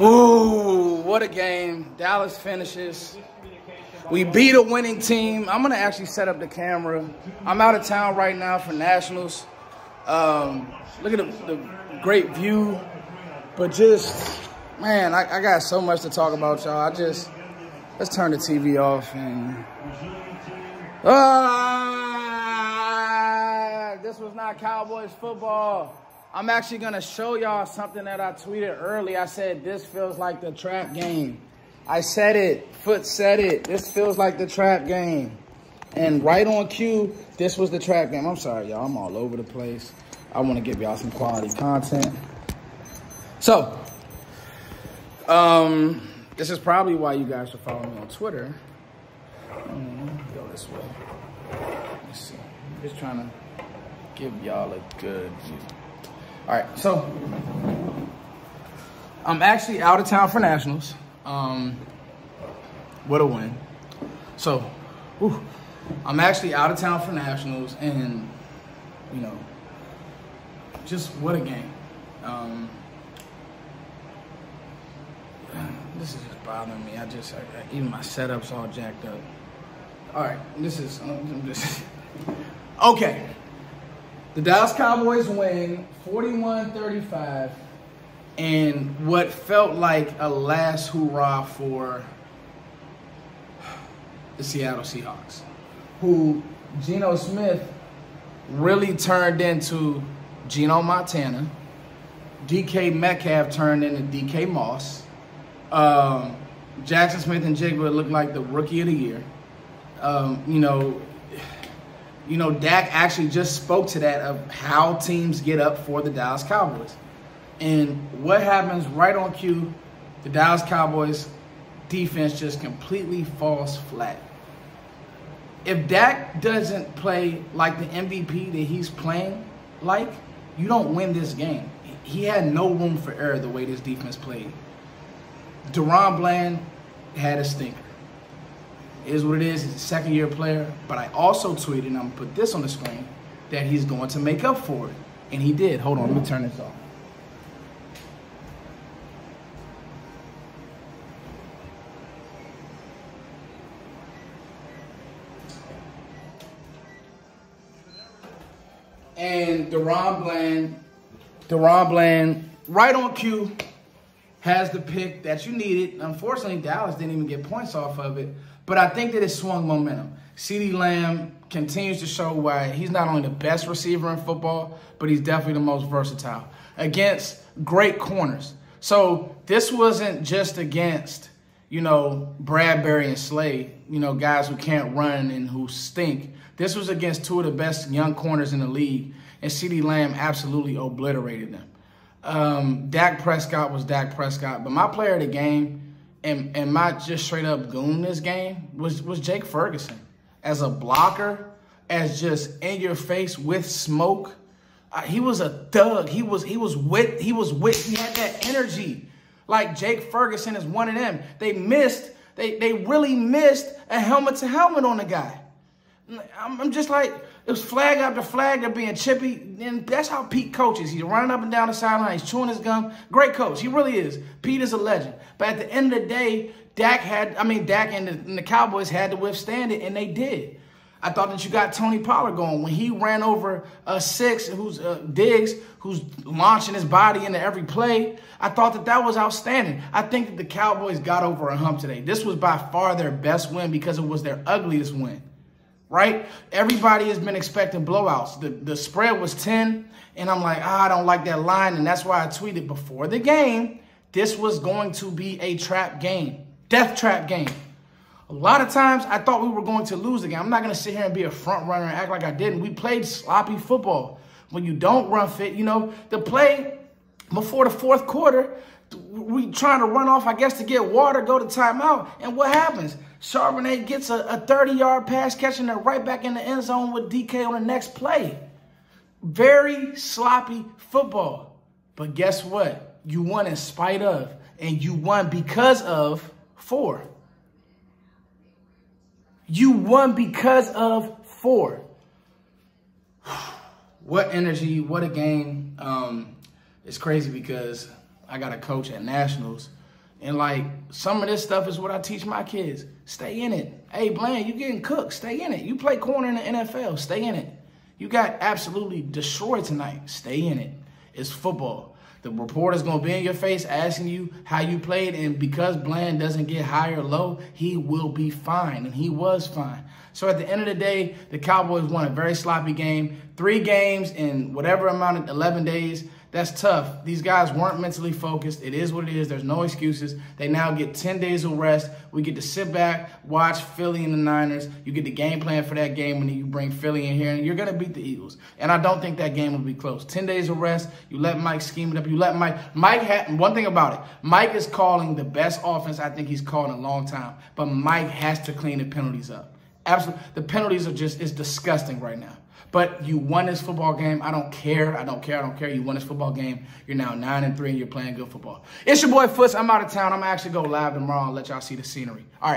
Ooh, what a game. Dallas finishes. We beat a winning team. I'm going to actually set up the camera. I'm out of town right now for Nationals. Look at the great view. But just, man, I got so much to talk about, y'all. Let's turn the TV off. And this was not Cowboys football. I'm actually going to show y'all something that I tweeted early. I said, this feels like the trap game. I said it. Foot said it. This feels like the trap game. And right on cue, this was the trap game. I'm sorry, y'all. I'm all over the place. I want to give y'all some quality content. So, this is probably why you guys should follow me on Twitter. Go this way. Let's see. I'm just trying to give y'all a good view. All right, so I'm actually out of town for Nationals. What a win. So, I'm actually out of town for Nationals, and, you know, just what a game. This is just bothering me. Even my setup's all jacked up. All right, okay. The Dallas Cowboys win 41-35 and what felt like a last hurrah for the Seattle Seahawks, who Geno Smith really turned into Geno Montana. DK Metcalf turned into DK Moss. Jackson Smith-Njigba looked like the rookie of the year. You know, Dak actually just spoke to that of how teams get up for the Dallas Cowboys. And what happens right on cue, the Dallas Cowboys defense just completely falls flat. If Dak doesn't play like the MVP that he's playing like, you don't win this game. He had no room for error the way this defense played. Deron Bland had a stinker. It is what it is. He's a second-year player. But I also tweeted, and I'm going to put this on the screen, that he's going to make up for it. And he did. Hold on. Let me turn this off. And Deron Bland, right on cue, has the pick that you needed. Unfortunately, Dallas didn't even get points off of it. But I think that it swung momentum. CeeDee Lamb continues to show why he's not only the best receiver in football, but he's definitely the most versatile against great corners. So this wasn't just against, you know, Bradbury and Slay, you know, guys who can't run and who stink. This was against two of the best young corners in the league, and CeeDee Lamb absolutely obliterated them. Dak Prescott was Dak Prescott, but my player of the game and my just straight up goon this game was Jake Ferguson. As a blocker, as just in your face with smoke. He was a thug. He was wit. He had that energy. Like Jake Ferguson is one of them. They really missed a helmet to helmet on the guy. I'm just like, it was flag after flag. They're being chippy. And that's how Pete coaches. He's running up and down the sideline. He's chewing his gum. Great coach. He really is. Pete is a legend. But at the end of the day, Dak and the Cowboys had to withstand it, and they did. I thought that you got Tony Pollard going. When he ran over Diggs, who's launching his body into every play, I thought that was outstanding. I think that the Cowboys got over a hump today. This was by far their best win because it was their ugliest win. Right? Everybody has been expecting blowouts. The spread was 10, and I'm like, I don't like that line, and that's why I tweeted before the game, this was going to be a trap game, death trap game. A lot of times, I thought we were going to lose the game. I'm not going to sit here and be a front runner and act like I didn't. We played sloppy football. When you don't run fit, you know, the play before the fourth quarter, we trying to run off, I guess, to get water, go to timeout, and what happens? Charbonnet gets a 30-yard pass, catching it right back in the end zone with DK on the next play. Very sloppy football. But guess what? You won in spite of, and you won because of 4. You won because of 4. What energy, what a game. It's crazy because I got a coach at Nationals And, like, some of this stuff is what I teach my kids. Stay in it. Hey, Bland, you getting cooked. Stay in it. You play corner in the NFL. Stay in it. You got absolutely destroyed tonight. Stay in it. It's football. The reporter's going to be in your face asking you how you played, and because Bland doesn't get high or low, he will be fine, and he was fine. So at the end of the day, the Cowboys won a very sloppy game. 3 games in whatever amount of 11 days. That's tough. These guys weren't mentally focused. It is what it is. There's no excuses. They now get 10 days of rest. We get to sit back, watch Philly and the Niners. You get the game plan for that game when you bring Philly in here, and you're going to beat the Eagles. And I don't think that game will be close. 10 days of rest. You let Mike scheme it up. You let Mike. One thing about it, Mike is calling the best offense I think he's called in a long time. But Mike has to clean the penalties up. Absolutely. The penalties are it's disgusting right now. But you won this football game. I don't care. I don't care. You won this football game. You're now 9-3 and you're playing good football. It's your boy Foots. I'm out of town. I'm going to actually go live tomorrow and let y'all see the scenery. All right.